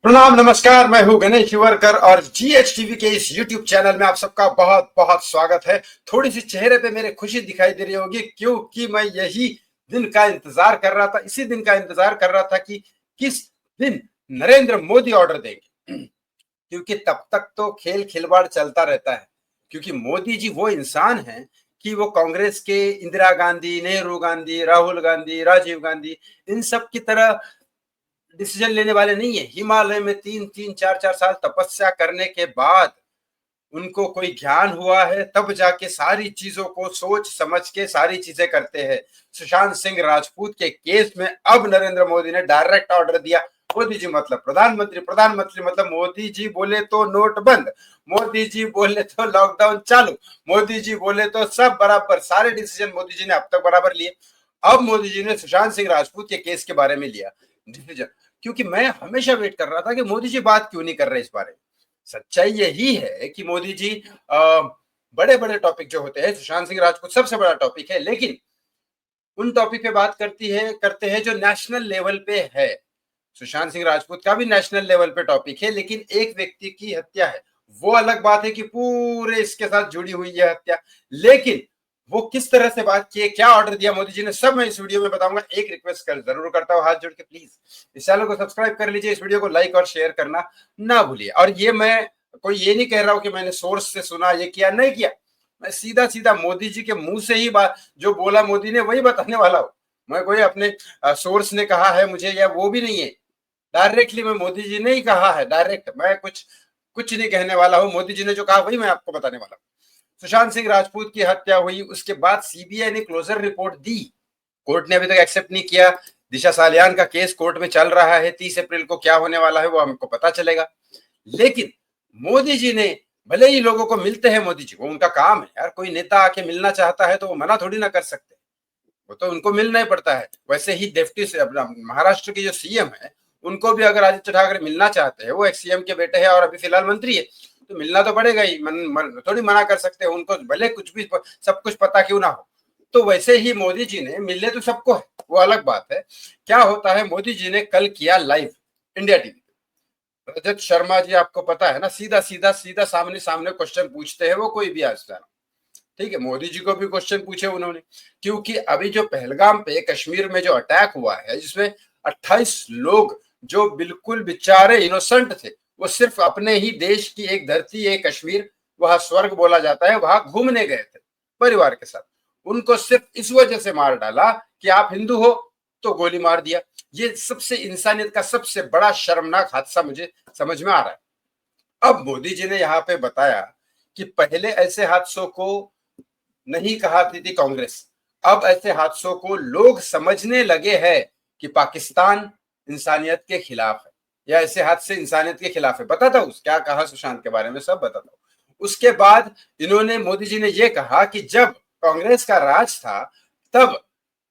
प्रणाम, नमस्कार। मैं हूं गणेश शिवरकर और जीएच टीवी के इस यूट्यूब चैनल में आप सबका बहुत बहुत स्वागत है। थोड़ी सी चेहरे पे मेरे खुशी दिखाई दे रही होगी क्योंकि मैं यही दिन का इंतजार कर रहा था, इसी दिन का इंतजार कर रहा था कि किस दिन नरेंद्र मोदी ऑर्डर देंगे। क्योंकि तब तक तो खेल खिलवाड़ चलता रहता है। क्योंकि मोदी जी वो इंसान हैं कि वो कांग्रेस के इंदिरा गांधी, नेहरू गांधी, राहुल गांधी, राजीव गांधी इन सब की तरह डिसीजन लेने वाले नहीं है। हिमालय में तीन तीन चार चार साल तपस्या करने के बाद उनको कोई ज्ञान हुआ है, तब जाके सारी चीजों को सोच समझ के सारी चीजें करते हैं। सुशांत सिंह राजपूत के केस में अब नरेंद्र मोदी ने डायरेक्ट ऑर्डर दिया। मोदी जी मतलब प्रधानमंत्री, प्रधानमंत्री मतलब मोदी जी बोले तो नोट बंद, मोदी जी बोले तो लॉकडाउन चालू, मोदी जी बोले तो सब बराबर। सारे डिसीजन मोदी जी ने अब तक बराबर लिए। अब मोदी जी ने सुशांत सिंह राजपूत के केस के बारे में लिया डिसीजन। क्योंकि मैं हमेशा वेट कर रहा था कि मोदी जी बात क्यों नहीं कर रहे इस बारे में। सच्चाई यही है कि मोदी जी बड़े बड़े टॉपिक जो होते हैं, सुशांत सिंह राजपूत सबसे बड़ा टॉपिक है, लेकिन उन टॉपिक पे बात करते हैं जो नेशनल लेवल पे है। सुशांत सिंह राजपूत का भी नेशनल लेवल पे टॉपिक है, लेकिन एक व्यक्ति की हत्या है, वो अलग बात है कि पूरे इसके साथ जुड़ी हुई है हत्या। लेकिन वो किस तरह से बात की है, क्या ऑर्डर दिया मोदी जी ने, सब मैं इस वीडियो में बताऊंगा। एक रिक्वेस्ट कर जरूर करता हूं हाथ जोड़ के, प्लीज इस चैनल को सब्सक्राइब कर लीजिए, इस वीडियो को लाइक और शेयर करना ना भूलिए। और ये मैं कोई ये नहीं कह रहा हूं कि मैंने सोर्स से सुना, ये किया नहीं किया। मैं सीधा सीधा मोदी जी के मुंह से ही बात जो बोला मोदी ने वही बताने वाला हूं। मैं कोई अपने सोर्स ने कहा है मुझे या वो भी नहीं है। डायरेक्टली मैं मोदी जी ने ही कहा है, डायरेक्ट मैं कुछ कुछ नहीं कहने वाला हूं। मोदी जी ने जो कहा वही मैं आपको बताने वाला हूं। सुशांत सिंह राजपूत की हत्या हुई, उसके बाद सीबीआई ने क्लोजर रिपोर्ट दी। कोर्ट ने अभी तक एक्सेप्ट नहीं किया। दिशा सालियान का केस कोर्ट में चल रहा है, 30 अप्रैल को क्या होने वाला है वो हमको पता चलेगा। लेकिन मोदी जी ने, भले ही लोगों को मिलते हैं मोदी जी, वो उनका काम है यार। कोई नेता आके मिलना चाहता है तो वो मना थोड़ी ना कर सकते, वो तो उनको मिलना ही पड़ता है। वैसे ही डेप्टी से अपना महाराष्ट्र के जो सीएम है, उनको भी अगर आदित्य ठाकरे मिलना चाहते हैं, वो एक सीएम के बेटे हैं और अभी फिलहाल मंत्री है, तो मिलना तो पड़ेगा ही। थोड़ी मना कर सकते हैं उनको, भले कुछ भी सब कुछ पता क्यों ना हो। तो वैसे ही मोदी जी ने मिलने तो सबको है, वो अलग बात है। क्या होता है, मोदी जी ने कल किया live India TV. Rajat Sharma ji आपको पता है ना, सीधा सीधा सीधा सामने सामने क्वेश्चन पूछते हैं वो, कोई भी आज जाना। ठीक है, मोदी जी को भी क्वेश्चन पूछे उन्होंने। क्योंकि अभी जो पहलगाम पे कश्मीर में जो अटैक हुआ है, जिसमें 28 लोग जो बिल्कुल बेचारे इनोसेंट थे, वो सिर्फ अपने ही देश की एक धरती है कश्मीर, वहां स्वर्ग बोला जाता है, वहां घूमने गए थे परिवार के साथ। उनको सिर्फ इस वजह से मार डाला कि आप हिंदू हो, तो गोली मार दिया। ये सबसे इंसानियत का सबसे बड़ा शर्मनाक हादसा मुझे समझ में आ रहा है। अब मोदी जी ने यहाँ पे बताया कि पहले ऐसे हादसों को नहीं कहाती थी कांग्रेस, अब ऐसे हादसों को लोग समझने लगे हैं कि पाकिस्तान इंसानियत के खिलाफ है, या ऐसे हादसे इंसानियत के खिलाफ है। बताता हूं क्या कहा सुशांत के बारे में, सब बताता हूं। उसके बाद इन्होंने, मोदी जी ने यह कहा कि जब कांग्रेस का राज था तब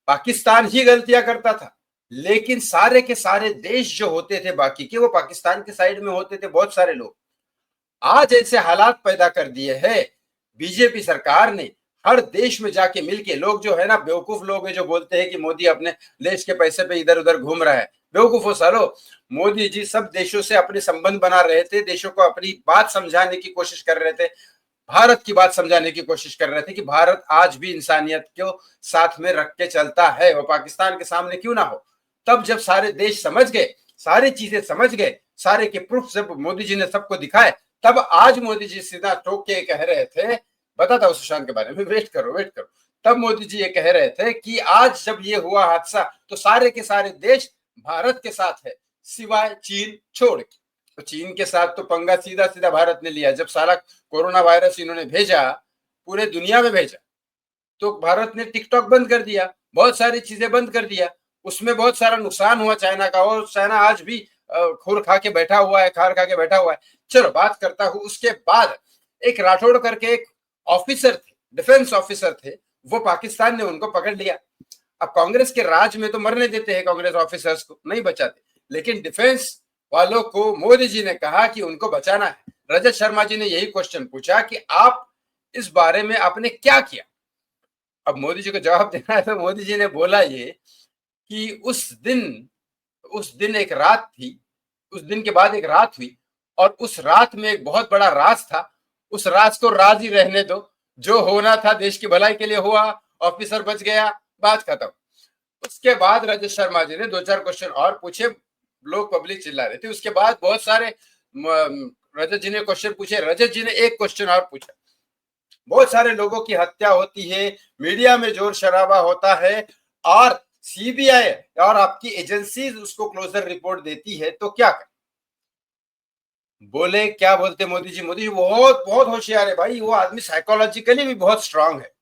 पाकिस्तान ही गलतियां करता था, लेकिन सारे के सारे देश जो होते थे बाकी के, वो पाकिस्तान के साइड में होते थे, बहुत सारे लोग। आज ऐसे हालात पैदा कर दिए हैं बीजेपी सरकार ने। हर देश में जाके मिलके, लोग जो है ना बेवकूफ लोग है जो बोलते हैं कि मोदी अपने देश के पैसे पे इधर उधर घूम रहा है, बेवकूफो सालो। मोदी जी सब देशों से अपने संबंध बना रहे थे, देशों को अपनी बात समझाने की कोशिश कर रहे थे, भारत की बात समझाने की कोशिश कर रहे थे कि भारत आज भी इंसानियत को साथ में रख के चलता है, वो पाकिस्तान के सामने क्यों ना हो। तब जब सारे देश समझ गए, सारी चीजें समझ गए, सारे के प्रूफ जब मोदी जी ने सबको दिखाए, तब आज मोदी जी सीधा टोक के कह रहे थे, बताता हूं सुशांत के बारे में, वेट करो वेट करो। तब मोदी जी ये कह रहे थे कि आज जब ये हुआ हादसा तो सारे के सारे देश भारत के साथ है, सिवाय चीन छोड़ के। तो चीन के साथ तो पंगा सीधा सीधा भारत ने लिया। जब सारा कोरोना वायरस इन्होंने भेजा, पूरे दुनिया में भेजा, तो भारत ने टिकटॉक बंद कर दिया, बहुत सारी चीजें बंद कर दिया। उसमें बहुत सारा नुकसान हुआ चाइना का, और चाइना आज भी खुर खा के बैठा हुआ है, खार खा के बैठा हुआ है। चलो बात करता हूं। उसके बाद एक राठौड़ करके एक ऑफिसर थे, डिफेंस ऑफिसर थे, वो पाकिस्तान ने उनको पकड़ लिया। अब कांग्रेस के राज में तो मरने देते हैं कांग्रेस ऑफिसर्स को, नहीं बचाते, लेकिन डिफेंस वालों को मोदी जी ने कहा कि उनको बचाना है। रजत शर्मा जी ने यही क्वेश्चन पूछा कि आप इस बारे में आपने क्या किया। अब मोदी जी को जवाब देना है, तो मोदी जी ने बोला ये कि उस दिन एक रात थी उस दिन के बाद एक रात हुई और उस रात में एक बहुत बड़ा राज था। उस राज को राज ही रहने दो, जो होना था देश की भलाई के लिए हुआ, ऑफिसर बच गया, बात खत्म। उसके बाद रजत शर्मा जी ने दो चार क्वेश्चन और पूछे, लोग पब्लिक चिल्ला रहे थे। उसके बाद बहुत सारे रजत जी ने क्वेश्चन पूछे, रजत जी ने एक क्वेश्चन और पूछा। बहुत सारे लोगों की हत्या होती है, मीडिया में जोर शराबा होता है और सीबीआई और आपकी एजेंसी उसको क्लोजर रिपोर्ट देती है, तो क्या करें? बोले क्या बोलते मोदी जी? मोदी जी बहुत बहुत होशियार है भाई, वो आदमी साइकोलॉजिकली भी बहुत स्ट्रांग है।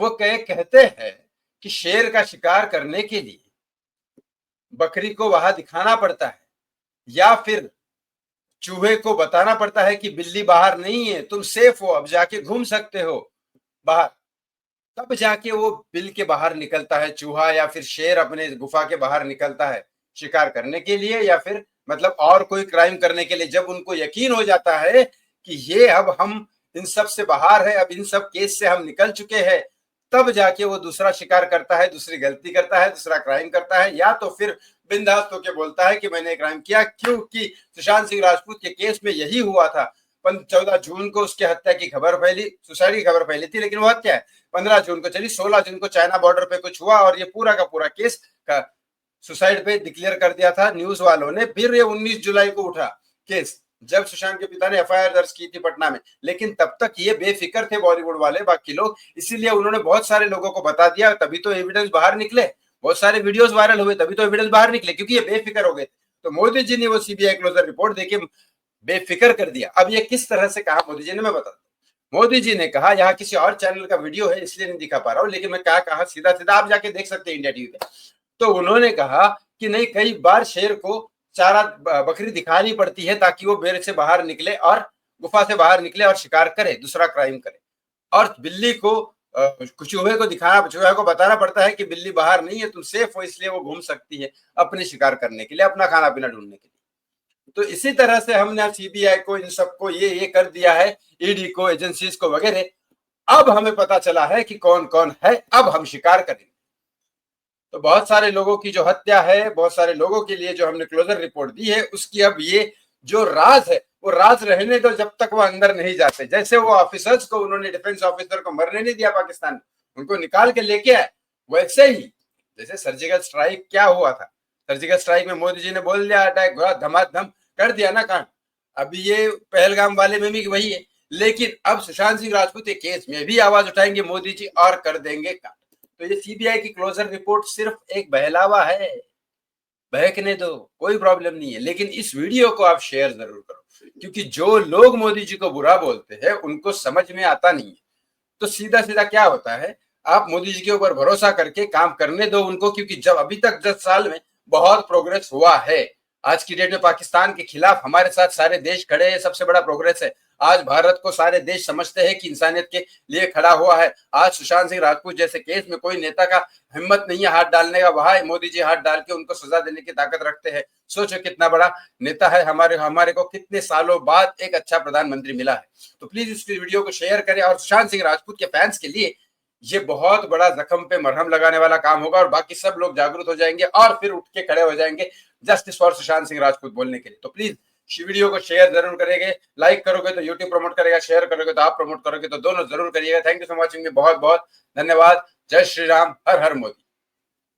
वो कहते हैं कि शेर का शिकार करने के लिए बकरी को वहां दिखाना पड़ता है या फिर चूहे को बताना पड़ता है कि बिल्ली बाहर नहीं है, तुम सेफ हो, अब जाके घूम सकते हो बाहर। तब जाके वो बिल के बाहर निकलता है चूहा, या फिर शेर अपने गुफा के बाहर निकलता है शिकार करने के लिए, या फिर मतलब और कोई क्राइम करने के लिए। जब उनको यकीन हो जाता है कि ये अब हम इन सब से बाहर है, अब इन सब केस से हम निकल चुके हैं, तब जाके वो दूसरा शिकार करता है, दूसरी गलती करता है, दूसरा क्राइम करता है, या तो फिर बिंदास होकर बोलता है कि मैंने क्राइम किया। क्योंकि सुशांत सिंह राजपूत के केस में यही हुआ था। 14 जून को उसकी हत्या की खबर फैली, सुसाइड की खबर फैली थी, लेकिन वो हत्या है 15 जून को चली, 16 जून को चाइना बॉर्डर पे कुछ हुआ और ये पूरा का पूरा केस का सुसाइड पे डिक्लेयर कर दिया था न्यूज वालों ने। फिर ये 19 जुलाई को उठा केस, जब सुशांत के पिता ने एफआईआर दर्ज की थी पटना में। लेकिन तब तक ये बेफिक्र थे बॉलीवुड वाले, बाकी लोग, इसीलिए उन्होंने बहुत सारे लोगों को बता दिया, तभी तो एविडेंस बाहर निकले, बहुत सारे वीडियोस वायरल हुए, तभी तो एविडेंस बाहर निकले, क्योंकि ये बेफिक्र हो गए। तो मोदी जी ने वो सीबीआई क्लोजर रिपोर्ट देके बेफिक्र कर दिया। अब ये किस तरह से कहा मोदी जी ने, मैं बता दूं। मोदी जी ने कहा, यहाँ किसी और चैनल का वीडियो है इसलिए नहीं दिखा पा रहा हूँ, लेकिन मैं क्या कहा सीधा सीधा आप जाके देख सकते हैं इंडिया टीवी पे। तो उन्होंने कहा कि नहीं, कई बार शेर को चारा बकरी दिखानी पड़ती है ताकि वो बेर से बाहर निकले और गुफा से बाहर निकले और शिकार करे, दूसरा क्राइम करे। और बिल्ली को चूहे को दिखाना, चूहे को बताना पड़ता है कि बिल्ली बाहर नहीं है, तुम सेफ हो, इसलिए वो घूम सकती है अपने शिकार करने के लिए, अपना खाना पीना ढूंढने के लिए। तो इसी तरह से हमने सीबीआई को, इन सबको ये कर दिया है, ईडी को, एजेंसीज को वगैरह। अब हमें पता चला है कि कौन कौन है, अब हम शिकार करेंगे। तो बहुत सारे लोगों की जो हत्या है, बहुत सारे लोगों के लिए जो हमने क्लोजर रिपोर्ट दी है, उसकी अब ये जो राज है वो राज रहने दो, जब तक वो अंदर नहीं जाते। जैसे वो ऑफिसर्स को, उन्होंने डिफेंस ऑफिसर को मरने नहीं दिया पाकिस्तान में, उनको निकाल के लेके आए, वैसे ही जैसे सर्जिकल स्ट्राइक क्या हुआ था, सर्जिकल स्ट्राइक में मोदी जी ने बोल दिया अटैक, धमाधम कर दिया ना कांड। अभी ये पहलगाम वाले में भी वही है, लेकिन अब सुशांत सिंह राजपूत के केस में भी आवाज उठाएंगे मोदी जी और कर देंगे कांड। तो ये सीबीआई की क्लोजर रिपोर्ट सिर्फ एक बहलावा है, बहकने दो, कोई प्रॉब्लम नहीं है, लेकिन इस वीडियो को आप शेयर जरूर करो, क्योंकि जो लोग मोदी जी को बुरा बोलते हैं उनको समझ में आता नहीं है। तो सीधा सीधा क्या होता है, आप मोदी जी के ऊपर भरोसा करके काम करने दो उनको, क्योंकि जब अभी तक 10 साल में बहुत प्रोग्रेस हुआ है। आज की डेट में पाकिस्तान के खिलाफ हमारे साथ सारे देश खड़े हैं, सबसे बड़ा प्रोग्रेस है। आज भारत को सारे देश समझते हैं कि इंसानियत के लिए खड़ा हुआ है। आज सुशांत सिंह राजपूत जैसे केस में कोई नेता का हिम्मत नहीं है हाथ डालने का, वहां मोदी जी हाथ डाल के उनको सजा देने की ताकत रखते हैं। सोचो कितना बड़ा नेता है, हमारे को कितने सालों बाद एक अच्छा प्रधानमंत्री मिला है। तो प्लीज इस वीडियो को शेयर करें, और सुशांत सिंह राजपूत के फैंस के लिए ये बहुत बड़ा जख्म पे मरहम लगाने वाला काम होगा, और बाकी सब लोग जागरूक हो जाएंगे और फिर उठ के खड़े हो जाएंगे जस्टिस फॉर सुशांत सिंह राजपूत बोलने के लिए। तो प्लीज वीडियो को शेयर जरूर करेंगे, लाइक करोगे तो यूट्यूब प्रमोट करेगा, शेयर करोगे तो आप प्रमोट करोगे, तो दोनों जरूर करिएगा। थैंक यू फॉर वॉचिंग, बहुत बहुत धन्यवाद। जय श्री राम, हर हर मोदी।